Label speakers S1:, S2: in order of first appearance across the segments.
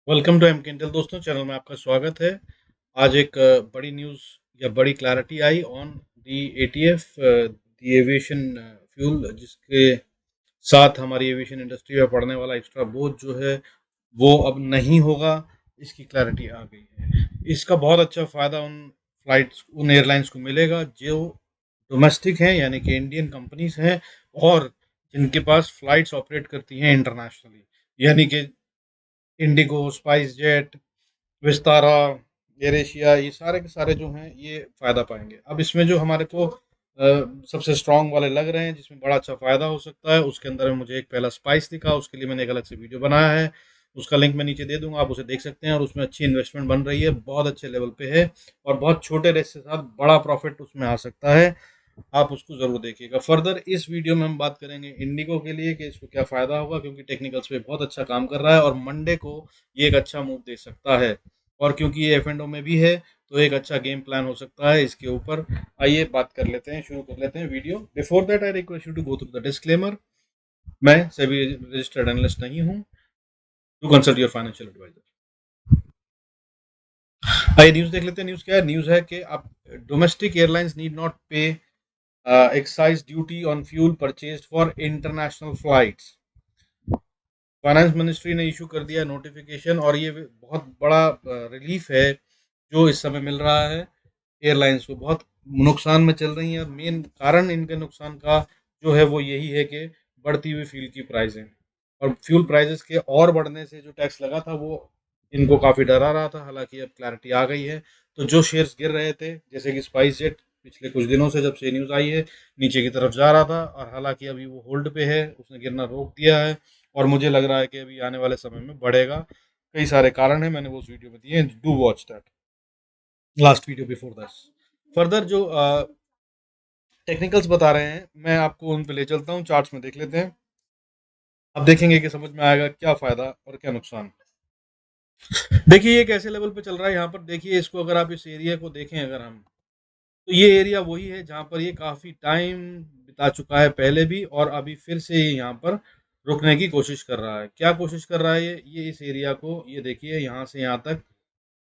S1: Welcome to एमकेएनटेल दोस्तों, channel में आपका स्वागत है। आज एक बड़ी न्यूज़ या बड़ी clarity I on the ETF, the aviation fuel, जिसके साथ हमारी एविएशन इंडस्ट्री में पड़ने वाला एक्स्ट्रा बोझ जो है वो अब नहीं होगा। इसकी क्लैरिटी आ गई है। इसका बहुत अच्छा फ़ायदा उन एयरलाइंस को मिलेगा जो डोमेस्टिक हैं, यानी कि इंडियन कंपनीज हैं, और जिनके पास फ्लाइट्स ऑपरेट करती हैं इंटरनेशनली, यानी कि Indigo, spice jet, Vistara, air Asia, ये सारे के सारे जो हैं ये फ़ायदा पाएंगे। अब इसमें जो हमारे को सबसे स्ट्रांग वाले लग रहे हैं जिसमें बड़ा अच्छा फ़ायदा हो सकता है, उसके अंदर में मुझे एक पहला स्पाइस दिखा। उसके लिए मैंने एक अलग से वीडियो बनाया है, उसका लिंक मैं नीचे दे दूंगा, आप उसे देख सकते हैं। और उसमें अच्छी इन्वेस्टमेंट बन रही है, बहुत अच्छे लेवल पे है, और बहुत छोटे रिस्क के साथ बड़ा प्रॉफिट उसमें आ सकता है। आप उसको ज़रूर देखिएगा। फर्दर इस वीडियो में हम बात करेंगे इंडिगो के लिए कि इसको क्या फ़ायदा होगा, क्योंकि टेक्निकल्स पे बहुत अच्छा काम कर रहा है और मंडे को ये एक अच्छा मूव दे सकता है। और क्योंकि ये एफ में भी है तो एक अच्छा गेम प्लान हो सकता है इसके ऊपर। आइए बात कर लेते हैं, शुरू कर लेते हैं video. Before that I request you to go through the disclaimer. मैं सभी रजिस्टर्ड एनालिस्ट नहीं हूँ, to consult your financial adviser. आइए न्यूज़ देख लेते हैं। न्यूज़ क्या है? न्यूज़ है कि अब डोमेस्टिक एयरलाइंस नीड नॉट पे excise duty on fuel purchased for international flights। Finance ministry ने इशू कर दिया नोटिफिकेशन, और ये बहुत बड़ा रिलीफ है जो इस समय मिल रहा है एयरलाइंस को। बहुत नुकसान में चल रही हैं। मेन कारण इनके नुकसान का जो है वो यही है कि बढ़ती हुई फ्यूल की प्राइसें, और फ्यूल प्राइसेस के और बढ़ने से जो टैक्स लगा था वो इनको काफ़ी डरा रहा था। हालांकि अब क्लैरिटी आ गई है, तो जो शेयर्स गिर रहे थे जैसे कि स्पाइस जेट, पिछले कुछ दिनों से जब से न्यूज़ आई है नीचे की तरफ जा रहा था, और हालांकि अभी वो होल्ड पे है, उसने गिरना रोक दिया है। और मुझे लग रहा है कि अभी आने वाले समय में बढ़ेगा। कई सारे कारण हैं, मैंने वो उस वीडियो में दिए हैं, do watch that last video before this. Further जो टेक्निकल्स बता रहे हैं मैं आपको उन पे ले चलता हूँ, चार्ट्स में देख लेते हैं। अब देखेंगे कि समझ में आएगा क्या फ़ायदा और क्या नुकसान। देखिए ये कैसे लेवल पे चल रहा है यहाँ पर। देखिए इसको, अगर आप इस एरिया को देखें अगर हम, तो ये एरिया वही है जहाँ पर ये काफ़ी टाइम बिता चुका है पहले भी, और अभी फिर से ये यहाँ पर रुकने की कोशिश कर रहा है। क्या कोशिश कर रहा है ये इस एरिया को, ये देखिए यहाँ से यहाँ तक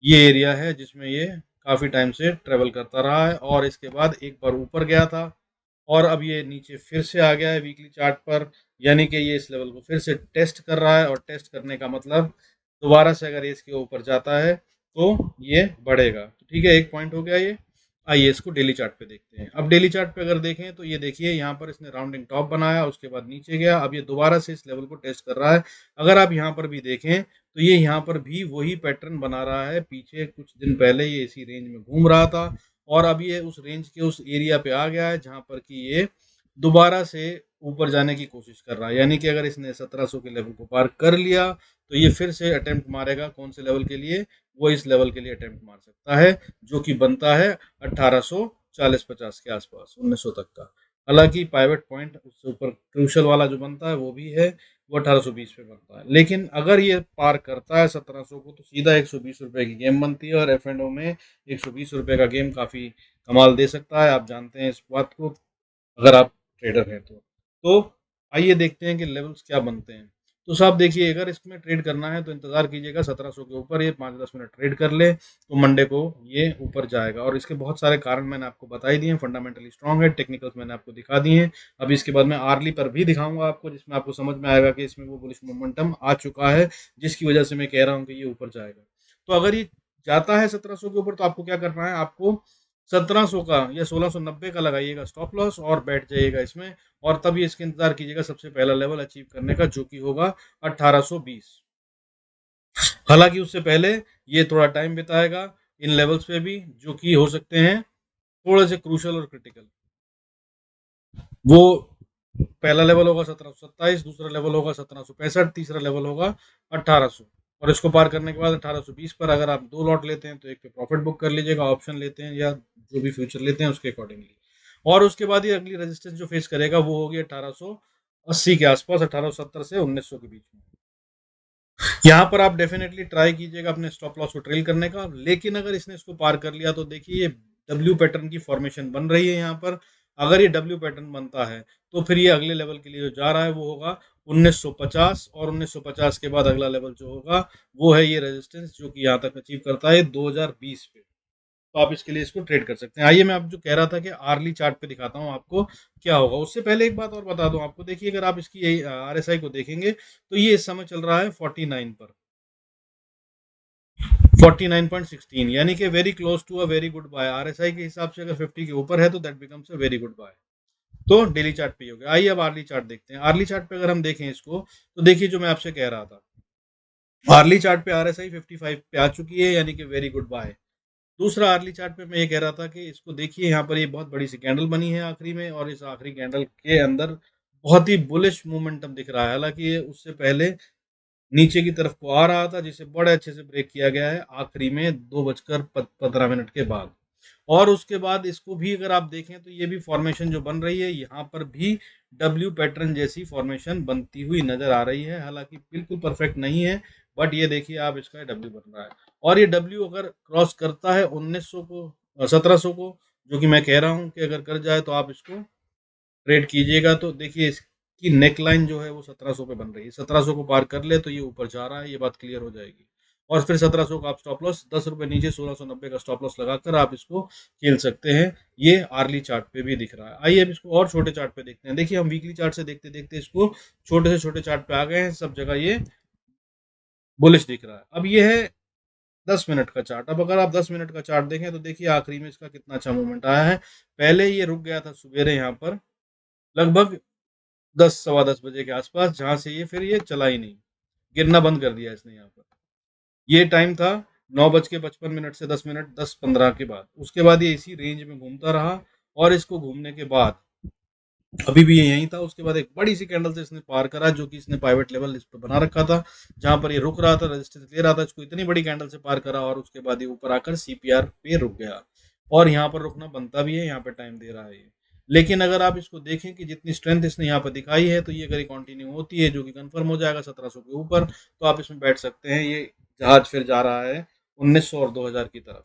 S1: ये एरिया है जिसमें ये काफ़ी टाइम से ट्रेवल करता रहा है, और इसके बाद एक बार ऊपर गया था और अब ये नीचे फिर से आ गया है वीकली चार्ट पर। यानी कि ये इस लेवल को फिर से टेस्ट कर रहा है, और टेस्ट करने का मतलब दोबारा से अगर ये इसके ऊपर जाता है तो ये बढ़ेगा। तो ठीक है, एक पॉइंट हो गया ये। आइए इसको डेली चार्ट पे देखते हैं। अब डेली चार्ट पे अगर देखें तो ये देखिए यहाँ पर इसने राउंडिंग टॉप बनाया, उसके बाद नीचे गया, अब ये दोबारा से इस लेवल को टेस्ट कर रहा है। अगर आप यहाँ पर भी देखें तो ये यहाँ पर भी वही पैटर्न बना रहा है। पीछे कुछ दिन पहले ये इसी रेंज में घूम रहा था, और अब ये उस रेंज के उस एरिया पे आ गया है जहाँ पर कि ये दोबारा से ऊपर जाने की कोशिश कर रहा है। यानी कि अगर इसने 1700 के लेवल को पार कर लिया तो ये फिर से अटेम्प्ट मारेगा। कौन से लेवल के लिए? वो इस लेवल के लिए अटेम्प्ट मार सकता है, जो कि बनता है 1840-50 के आसपास, 1900 तक का। हालांकि पाइवट पॉइंट उससे ऊपर क्रूशल वाला जो बनता है वो भी है, वो 1820 पे बनता है। लेकिन अगर ये पार करता है 1700 को तो सीधा 120 रुपए की गेम बनती है, और एफ एंड ओ में 120 रुपए का गेम काफ़ी कमाल दे सकता है। आप जानते हैं इस बात को, अगर आप ट्रेडर हैं तो आइए देखते हैं कि लेवल्स क्या बनते हैं। तो साहब देखिए, अगर इसमें ट्रेड करना है तो इंतजार कीजिएगा 1700 के ऊपर। ये 5-10 मिनट ट्रेड कर ले तो मंडे को ये ऊपर जाएगा, और इसके बहुत सारे कारण मैंने आपको बता ही दिए हैं। फंडामेंटली स्ट्रांग है, टेक्निकल्स मैंने आपको दिखा दिए हैं। अभी इसके बाद मैं आर्ली पर भी दिखाऊंगा आपको, जिसमें आपको समझ में आएगा कि इसमें वो बुलिश मोमेंटम आ चुका है, जिसकी वजह से मैं कह रहा हूँ कि ये ऊपर जाएगा। तो अगर ये जाता है 1700 के ऊपर तो आपको क्या करना है, आपको 1700 का या 1690 का लगाइएगा स्टॉप लॉस और बैठ जाइएगा इसमें। और तब ये इसके इंतजार कीजिएगा सबसे पहला लेवल अचीव करने का, जो कि होगा 1820। हालांकि उससे पहले ये थोड़ा टाइम बिताएगा इन लेवल्स पे भी, जो कि हो सकते हैं थोड़े से क्रूशल और क्रिटिकल। वो पहला लेवल होगा 1727, दूसरा लेवल होगा 1765, तीसरा लेवल होगा 1800। और इसको पार करने के बाद 1820 पर अगर आप दो लॉट लेते हैं तो एक पे प्रॉफिट बुक कर लीजिएगा, ऑप्शन लेते हैं या जो भी फ्यूचर लेते हैं उसके अकॉर्डिंगली। और उसके बाद ये अगली रेजिस्टेंस जो फेस करेगा वो होगी 1880 के आसपास, 1870 से 1900 के बीच में। यहाँ पर आप डेफिनेटली ट्राई कीजिएगा अपने स्टॉप लॉस को ट्रेल करने का। लेकिन अगर इसने इसको पार कर लिया तो देखिए ये डब्ल्यू पैटर्न की फॉर्मेशन बन रही है यहाँ पर, अगर ये डब्ल्यू पैटर्न बनता है तो फिर ये अगले लेवल के लिए जो जा रहा है वो होगा 1950, और 1950 के बाद अगला लेवल जो होगा वो है ये रेजिस्टेंस, जो कि यहाँ तक अचीव करता है 2020 पे। तो आप इसके लिए इसको ट्रेड कर सकते हैं। आइए मैं आप जो कह रहा था कि आर्ली चार्ट पे दिखाता हूँ आपको क्या होगा। उससे पहले एक बात और बता दूं आपको, देखिए अगर आप इसकी RSI को देखेंगे तो ये इस समय चल रहा है 49 पर, 49.16, यानी कि very close to a very good buy. RSI के हिसाब से अगर 50 के ऊपर है तो that becomes a very good buy. तो डेली चार्ट पे ही हो गया। आइए अब आर्ली चार्ट देखते हैं। आर्ली चार्ट पे अगर हम देखें इसको तो देखिए जो मैं आपसे कह रहा था, आर्ली चार्ट पे RSI 55 पे आ चुकी है, यानी कि वेरी गुड बाय। दूसरा आर्ली चार्ट पे मैं ये कह रहा था कि इसको देखिए, यहाँ पर ये बहुत बड़ी सी कैंडल बनी है आखिरी में, और इस आखिरी कैंडल के अंदर बहुत ही बुलिश मोमेंटम दिख रहा है। हालांकि ये उससे पहले नीचे की तरफ को आ रहा था, जिसे बड़े अच्छे से ब्रेक किया गया है आखिरी में 2:15 के बाद। और उसके बाद इसको भी अगर आप देखें तो ये भी फॉर्मेशन जो बन रही है, यहाँ पर भी डब्ल्यू पैटर्न जैसी फॉर्मेशन बनती हुई नजर आ रही है। हालांकि बिल्कुल परफेक्ट नहीं है, बट ये देखिए आप, इसका डब्ल्यू बन रहा है। और ये डब्ल्यू अगर क्रॉस करता है 1900 को, 1700 को, जो कि मैं कह रहा हूँ कि अगर कर जाए तो आप इसको ट्रेड कीजिएगा। तो देखिए इसकी नेक लाइन जो है वो 1700 पे बन रही है, 1700 को पार कर ले तो ये ऊपर जा रहा है, ये बात क्लियर हो जाएगी। और फिर 1700 का आप स्टॉप लॉस 10 रुपए नीचे 1690 का स्टॉप लॉस लगाकर आप इसको खेल सकते हैं। ये आर्ली चार्ट पे भी दिख रहा है। आइए अब इसको और छोटे चार्ट पे देखते हैं। देखिए हम वीकली चार्ट से देखते देखते इसको छोटे से छोटे चार्ट पे आ गए हैं, सब जगह ये बुलिश दिख रहा है। अब ये है 10 मिनट का चार्ट। अब अगर आप 10 मिनट का चार्ट देखें तो देखिए आखिरी में इसका कितना अच्छा मूवमेंट आया है। पहले ये रुक गया था सवेरे यहाँ पर लगभग 10 सवा 10 बजे के आसपास, जहां से ये फिर ये चला ही नहीं, गिरना बंद कर दिया इसने यहाँ पर। ये टाइम था 9:55 से 10 मिनट 10:15 के बाद। उसके बाद ये इसी रेंज में घूमता रहा, और इसको घूमने के बाद अभी भी ये यहीं था। उसके बाद एक बड़ी सी कैंडल से इसने पार करा, जो कि इसने पाइवेट लेवल इस पर बना रखा था, जहां पर ये रुक रहा था, रेजिस्टेंस ले रहा था। इसको इतनी बड़ी कैंडल से पार करा और उसके बाद ये ऊपर आकर CPR पे रुक गया, और यहाँ पर रुकना बनता भी है, यहाँ पे टाइम दे रहा है ये। लेकिन अगर आप इसको देखें कि जितनी स्ट्रेंथ इसने यहाँ पर दिखाई है, तो ये अगर कंटिन्यू होती है, जो कि कंफर्म हो जाएगा 1700 के ऊपर, तो आप इसमें बैठ सकते हैं। ये जहाज फिर जा रहा है 1900 और 2000 की तरफ।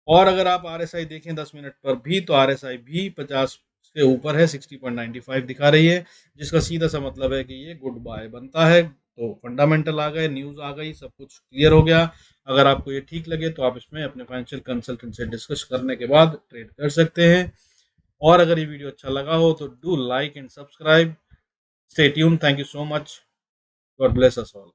S1: और अगर आप RSI देखें 10 मिनट पर भी, तो RSI भी 50 के ऊपर है, 60.95 दिखा रही है, जिसका सीधा सा मतलब है कि ये गुड बाय बनता है। तो फंडामेंटल आ गए, न्यूज़ आ गई, सब कुछ क्लियर हो गया। अगर आपको ये ठीक लगे तो आप इसमें अपने फाइनेंशियल कंसल्टेंट से डिस्कस करने के बाद ट्रेड कर सकते हैं। और अगर ये वीडियो अच्छा लगा हो तो do like and subscribe. Stay tune. Thank you so much. God bless us all.